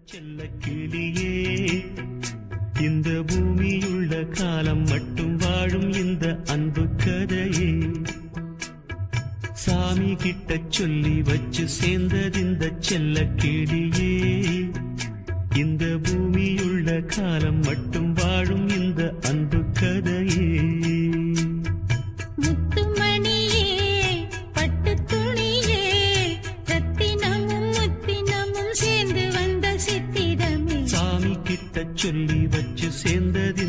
செல்ல கிளியே இந்த பூமியுள்ள காலம் மட்டும் வாழும் இந்த அன்பு கதையே சாமி கிட்ட சொல்லி வச்சு சேர்ந்தது இந்த செல்ல கிளியே இந்த பூமியுள்ள காலம் மட்டும் வாழும் இந்த அன்பு கதையே சொல்லி வச்சு சேர்ந்தது